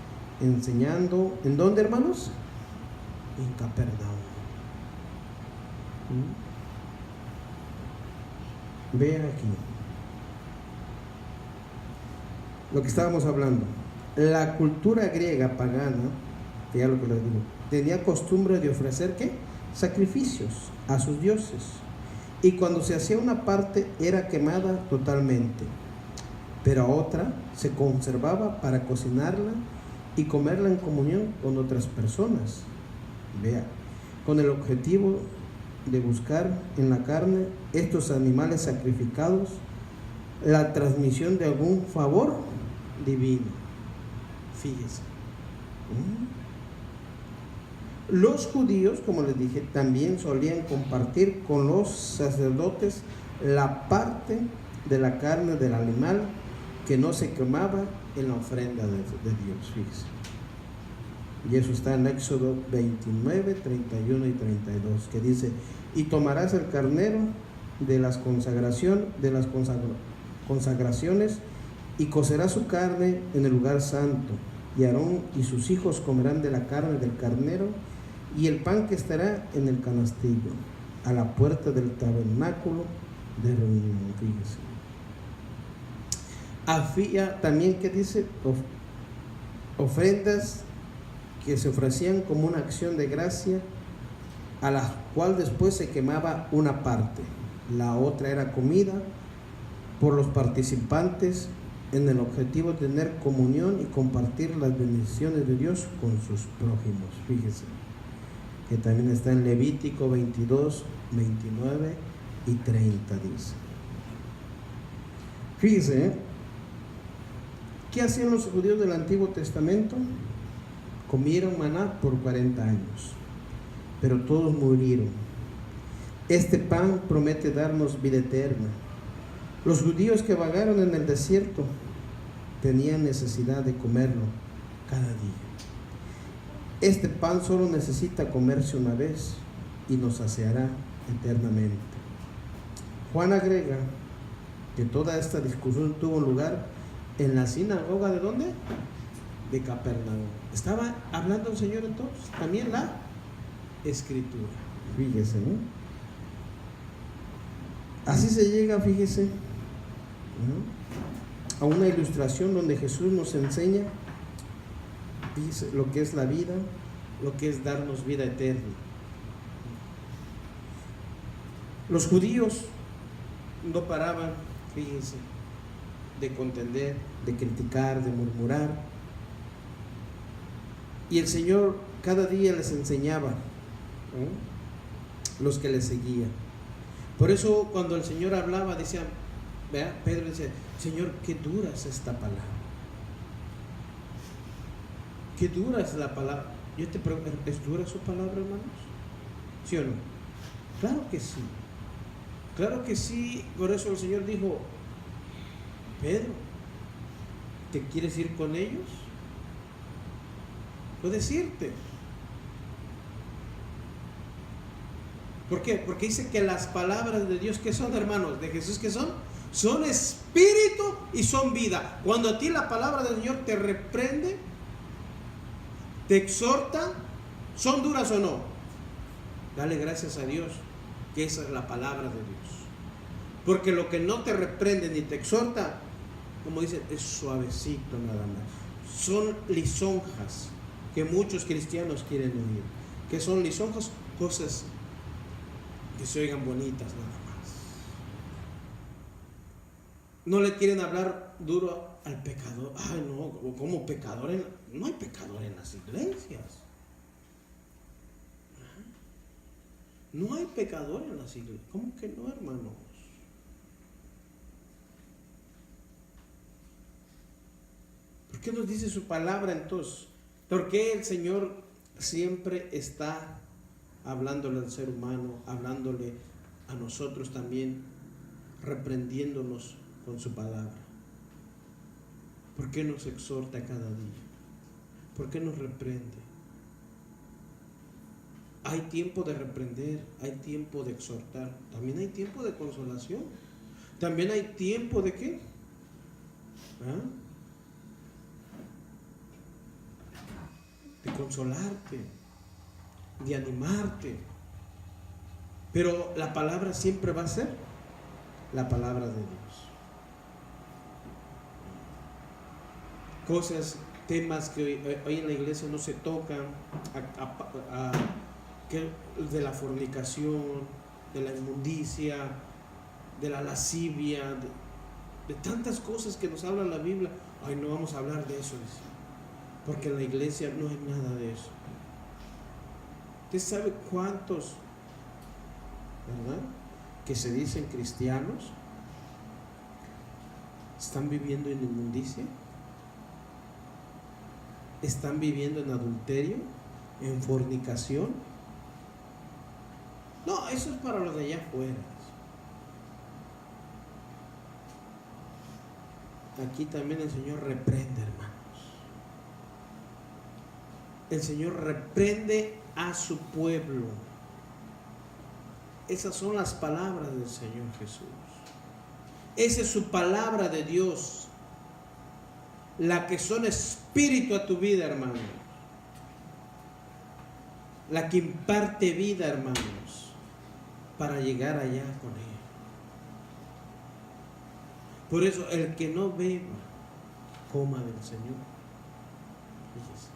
enseñando. ¿En dónde, hermanos? En Capernaum. Vean aquí lo que estábamos hablando. La cultura griega pagana, que ya lo que les digo, tenía costumbre de ofrecer ¿qué? Sacrificios a sus dioses, y cuando se hacía una parte era quemada totalmente, pero otra se conservaba para cocinarla y comerla en comunión con otras personas. Vea, con el objetivo de buscar en la carne estos animales sacrificados la transmisión de algún favor divino. Fíjese. Los judíos, como les dije, también solían compartir con los sacerdotes la parte de la carne del animal que no se quemaba en la ofrenda de Dios. Fíjese. Y eso está en Éxodo 29, 31 y 32, que dice: y tomarás el carnero de las consagraciones, y cocerá su carne en el lugar santo, y Aarón y sus hijos comerán de la carne del carnero y el pan que estará en el canastillo, a la puerta del tabernáculo de reunión. Fíjese. Había también, que dice, ofrendas que se ofrecían como una acción de gracia, a la cual después se quemaba una parte. La otra era comida por los participantes, en el objetivo de tener comunión y compartir las bendiciones de Dios con sus prójimos. Fíjese que también está en Levítico 22, 29 y 30, dice. Fíjese, ¿qué hacían los judíos del Antiguo Testamento? Comieron maná por 40 años, pero todos murieron. Este pan promete darnos vida eterna. Los judíos que vagaron en el desierto tenían necesidad de comerlo cada día. Este pan solo necesita comerse una vez y nos saciará eternamente. Juan agrega que toda esta discusión tuvo lugar en la sinagoga ¿de dónde? De Capernaum. Estaba hablando el Señor entonces, también la Escritura. Fíjese, ¿no? Así se llega, fíjese, a una ilustración donde Jesús nos enseña, dice, lo que es la vida, lo que es darnos vida eterna. Los judíos no paraban, fíjense, de contender, de criticar, de murmurar. Y el Señor cada día les enseñaba, los que les seguían. Por eso cuando el Señor hablaba, decía, ¿verdad? Pedro decía, Señor, qué dura es esta palabra. Qué dura es la palabra. Yo te pregunto, ¿es dura su palabra, hermanos? ¿Sí o no? Claro que sí. Claro que sí. Por eso el Señor dijo, Pedro, ¿te quieres ir con ellos? Puedes irte. ¿Por qué? Porque dice que las palabras de Dios, ¿qué son, hermanos? De Jesús, ¿qué son? Son espíritu y son vida. Cuando a ti la palabra del Señor te reprende, te exhorta, ¿son duras o no? Dale gracias a Dios que esa es la palabra de Dios. Porque lo que no te reprende ni te exhorta, como dice, es suavecito nada más. Son lisonjas que muchos cristianos quieren oír. ¿Qué son lisonjas? Cosas que se oigan bonitas nada más. No le quieren hablar duro al pecador. Ay, no, ¿cómo pecador? No hay pecador en las iglesias. No hay pecador en las iglesias. ¿Cómo que no, hermanos? ¿Por qué nos dice su palabra entonces? ¿Por qué el Señor siempre está hablándole al ser humano, hablándole a nosotros también, reprendiéndonos con su palabra? ¿Por qué nos exhorta cada día? ¿Por qué nos reprende? Hay tiempo de reprender, hay tiempo de exhortar, también hay tiempo de consolación, también hay tiempo de ¿qué? De consolarte, de animarte. Pero la palabra siempre va a ser la palabra de Dios. Cosas, temas que hoy en la iglesia no se tocan, de la fornicación, de la inmundicia, de la lascivia, de tantas cosas que nos habla la Biblia. Ay, no vamos a hablar de eso, porque en la iglesia no hay nada de eso. ¿Usted sabe cuántos, verdad, que se dicen cristianos están viviendo en inmundicia? ¿Están viviendo en adulterio, en fornicación? No, eso es para los de allá afuera. Aquí también el Señor reprende, hermanos. El Señor reprende a su pueblo. Esas son las palabras del Señor Jesús. Esa es su palabra de Dios, la que son espíritu a tu vida, hermano, la que imparte vida, hermanos, para llegar allá con Él. Por eso el que no beba, coma del Señor. Fíjese.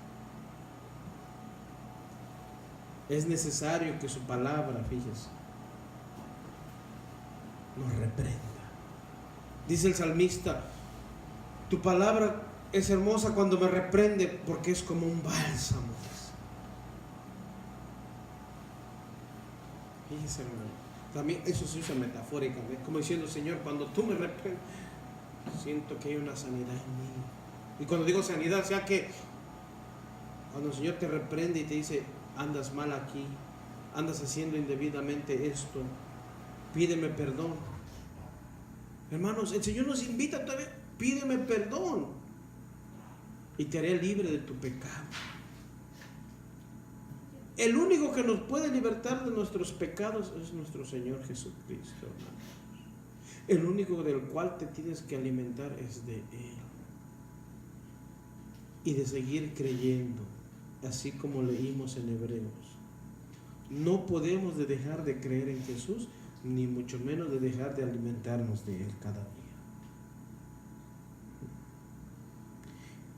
Es necesario que su palabra, fíjese, nos reprenda. Dice el salmista: tu palabra es hermosa cuando me reprende, porque es como un bálsamo. Fíjese, hermano. También eso se usa metafóricamente, como diciendo: Señor, cuando tú me reprendes, siento que hay una sanidad en mí. Y cuando digo sanidad, o sea que cuando el Señor te reprende y te dice: andas mal aquí, andas haciendo indebidamente esto, pídeme perdón. Hermanos, el Señor nos invita todavía: pídeme perdón y te haré libre de tu pecado. El único que nos puede libertar de nuestros pecados es nuestro Señor Jesucristo, hermanos. El único del cual te tienes que alimentar es de Él. Y de seguir creyendo, así como leímos en Hebreos. No podemos de dejar de creer en Jesús, ni mucho menos de dejar de alimentarnos de Él cada día.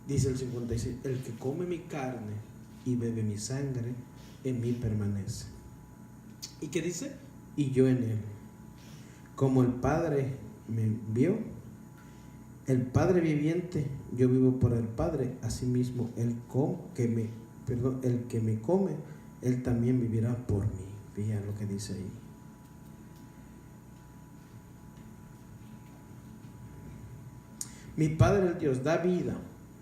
Dice el 56: el que come mi carne y bebe mi sangre, en mí permanece. ¿Y qué dice? Y yo en él. Como el Padre me envió, el Padre viviente, yo vivo por el Padre, asimismo el que me come, él también vivirá por mí. Fíjate lo que dice ahí. Mi Padre, el Dios, da vida.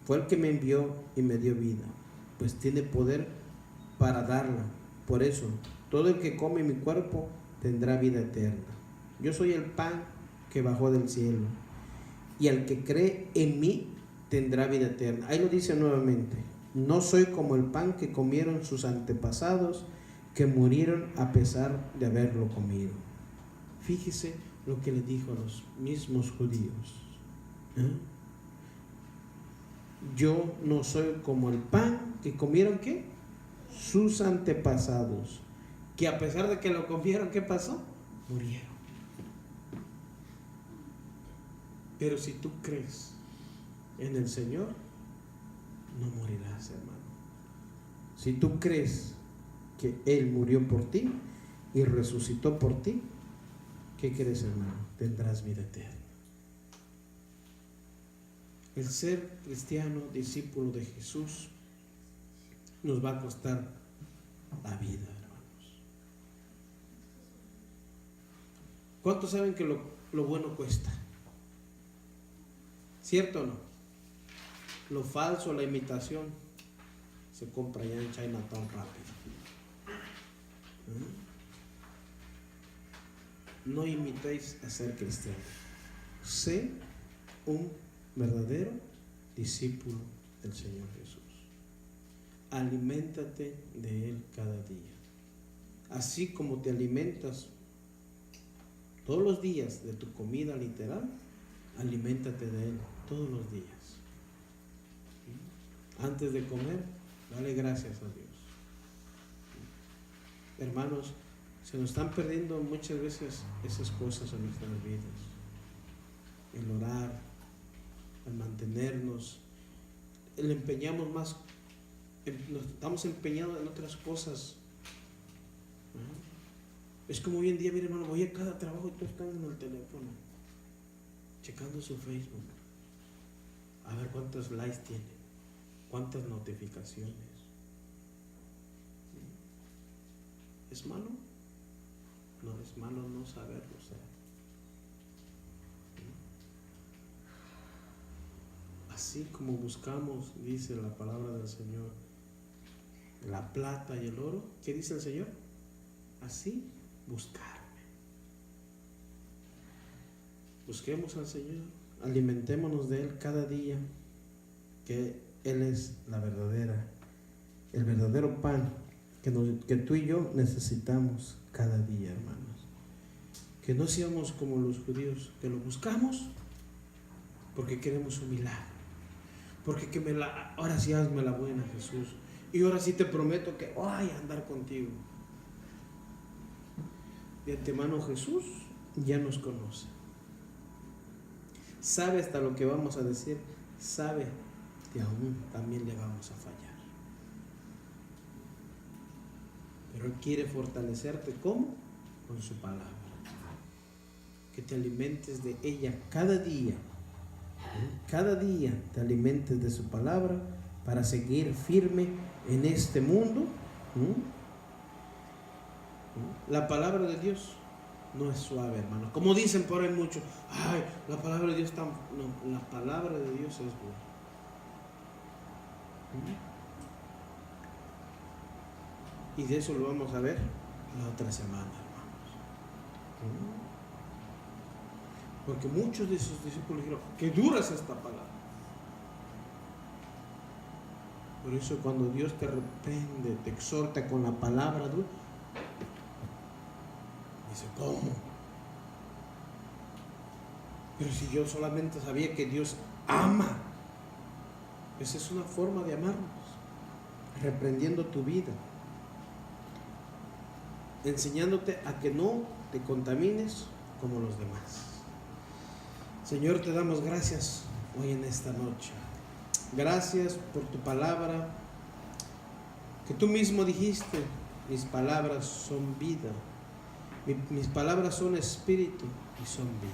Fue el que me envió y me dio vida, pues tiene poder para darla. Por eso, todo el que come mi cuerpo tendrá vida eterna. Yo soy el pan que bajó del cielo, y el que cree en mí tendrá vida eterna. Ahí lo dice nuevamente: no soy como el pan que comieron sus antepasados, que murieron a pesar de haberlo comido. Fíjese lo que le dijo a los mismos judíos. Yo no soy como el pan que comieron, ¿qué? Sus antepasados, que a pesar de que lo comieron, ¿qué pasó? Murieron. Pero si tú crees en el Señor, no morirás, hermano. Si tú crees que Él murió por ti y resucitó por ti, ¿qué crees, hermano? Tendrás vida eterna. El ser cristiano, discípulo de Jesús, nos va a costar la vida, hermanos. ¿Cuántos saben que lo bueno cuesta? ¿Cierto o no? Lo falso, la imitación, se compra ya en Chinatown rápido. No imitéis a ser cristiano. Sé un verdadero discípulo del Señor Jesús. Aliméntate de Él cada día. Así como te alimentas todos los días de tu comida literal, aliméntate de Él todos los días. Antes de comer, dale gracias a Dios. Hermanos, se nos están perdiendo muchas veces esas cosas en nuestras vidas. El orar, el mantenernos, el empeñamos más, nos estamos empeñados en otras cosas. Es como hoy en día, mire, hermano, voy a cada trabajo y todos están en el teléfono, checando su Facebook, a ver cuántos likes tiene, cuántas notificaciones. ¿Es malo? No, es malo no saberlo, Así como buscamos, dice la palabra del Señor, la plata y el oro, ¿qué dice el Señor? Así buscarme. Busquemos al Señor, alimentémonos de Él cada día, que Él es el verdadero pan que tú y yo necesitamos cada día, hermanos. Que no seamos como los judíos, que lo buscamos porque queremos un milagro. Porque ahora sí hazme la buena, Jesús. Y ahora sí te prometo que voy a andar contigo. De antemano Jesús ya nos conoce. Sabe hasta lo que vamos a decir. Sabe que aún también le vamos a fallar. Pero Él quiere fortalecerte. ¿Cómo? Con su palabra. Que te alimentes de ella cada día. Cada día te alimentes de su palabra para seguir firme en este mundo. La palabra de Dios no es suave, hermano. Como dicen por ahí muchos, ay, la palabra de Dios está... No, la palabra de Dios es buena. Y de eso lo vamos a ver la otra semana, hermanos. Porque muchos de sus discípulos dijeron, qué dura es esta palabra. Por eso cuando Dios te reprende, te exhorta con la palabra dura, dice, ¿cómo? Pero si yo solamente sabía que Dios ama. Esa es una forma de amarnos. Reprendiendo tu vida. Enseñándote a que no te contamines como los demás. Señor, te damos gracias hoy en esta noche. Gracias por tu palabra, que tú mismo dijiste, mis palabras son vida, mis palabras son espíritu y son vida.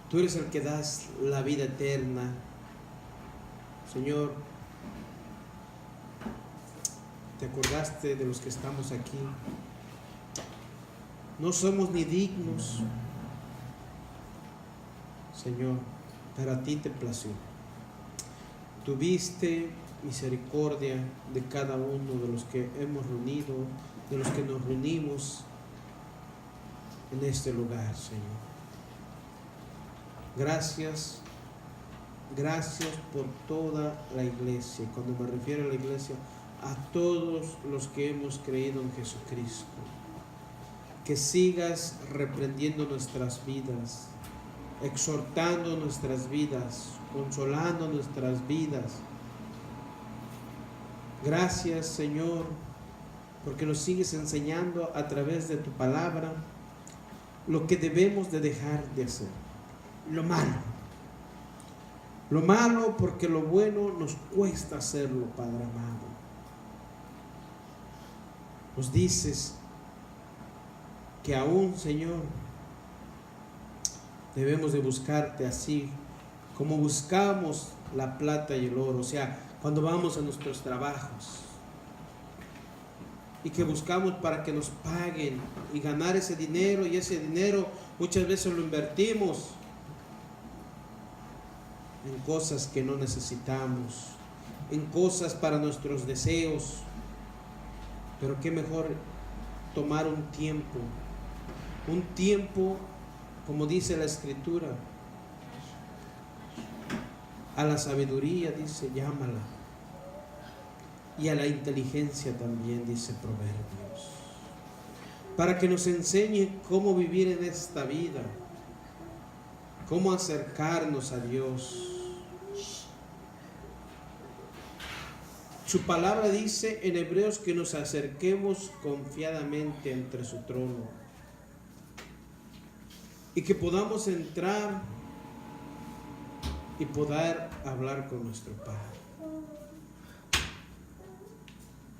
Tú eres el que das la vida eterna. Señor, te acordaste de los que estamos aquí. No somos ni dignos, Señor, pero a ti te plació. Tuviste misericordia de cada uno de los que hemos reunido, de los que nos reunimos en este lugar, Señor. Gracias, gracias por toda la iglesia. Y cuando me refiero a la iglesia, a todos los que hemos creído en Jesucristo. Que sigas reprendiendo nuestras vidas, exhortando nuestras vidas, consolando nuestras vidas. Gracias, Señor, porque nos sigues enseñando a través de tu palabra lo que debemos de dejar de hacer. Lo malo porque lo bueno nos cuesta hacerlo, Padre amado. Nos dices que aún, Señor, debemos de buscarte así como buscamos la plata y el oro, o sea, cuando vamos a nuestros trabajos y que buscamos para que nos paguen y ganar ese dinero, y ese dinero muchas veces lo invertimos en cosas que no necesitamos, en cosas para nuestros deseos. Pero qué mejor tomar un tiempo, como dice la Escritura, a la sabiduría, dice, llámala, y a la inteligencia también, dice Proverbios, para que nos enseñe cómo vivir en esta vida, cómo acercarnos a Dios. Su palabra dice en Hebreos que nos acerquemos confiadamente ante su trono y que podamos entrar y poder hablar con nuestro Padre.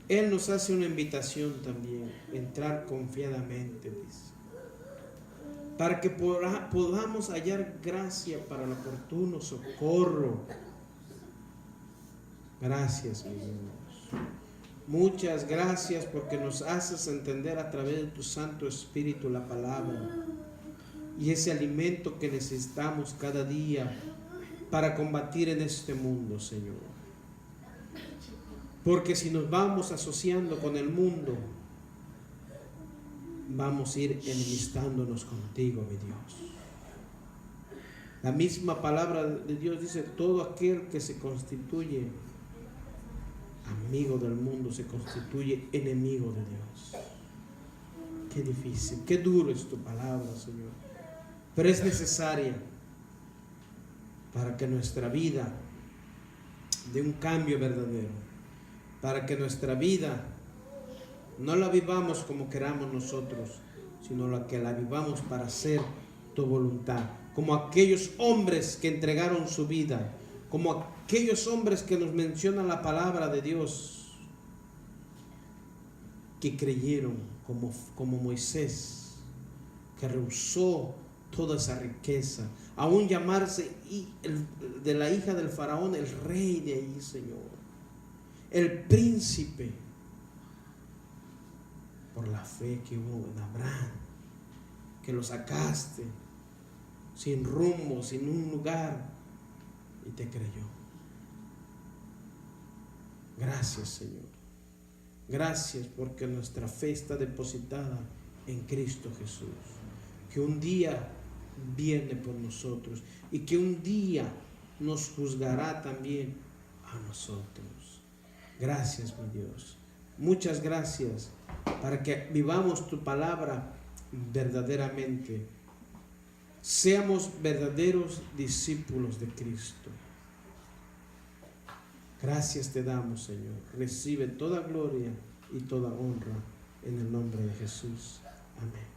Él nos hace una invitación también, entrar confiadamente, dice, para que podamos hallar gracia para el oportuno socorro. Gracias, mi Dios. Muchas gracias porque nos haces entender a través de tu Santo Espíritu la palabra y ese alimento que necesitamos cada día para combatir en este mundo, Señor. Porque si nos vamos asociando con el mundo, vamos a ir enemistándonos contigo, mi Dios. La misma palabra de Dios dice, todo aquel que se constituye amigo del mundo se constituye enemigo de Dios. Qué difícil, qué duro es tu palabra, Señor. Pero es necesaria para que nuestra vida dé un cambio verdadero. Para que nuestra vida no la vivamos como queramos nosotros, sino que la vivamos para hacer tu voluntad. Como aquellos hombres que entregaron su vida, como aquellos hombres que nos menciona la palabra de Dios, que creyeron, como Moisés, que rehusó toda esa riqueza, aún llamarse de la hija del faraón el rey de ahí, Señor, el príncipe, por la fe que hubo en Abraham, que lo sacaste sin rumbo, sin un lugar, y te creyó. Gracias, Señor. Gracias porque nuestra fe está depositada en Cristo Jesús, que un día viene por nosotros y que un día nos juzgará también a nosotros. Gracias, mi Dios. Muchas gracias para que vivamos tu palabra verdaderamente. Seamos verdaderos discípulos de Cristo. Gracias te damos, Señor. Recibe toda gloria y toda honra en el nombre de Jesús. Amén.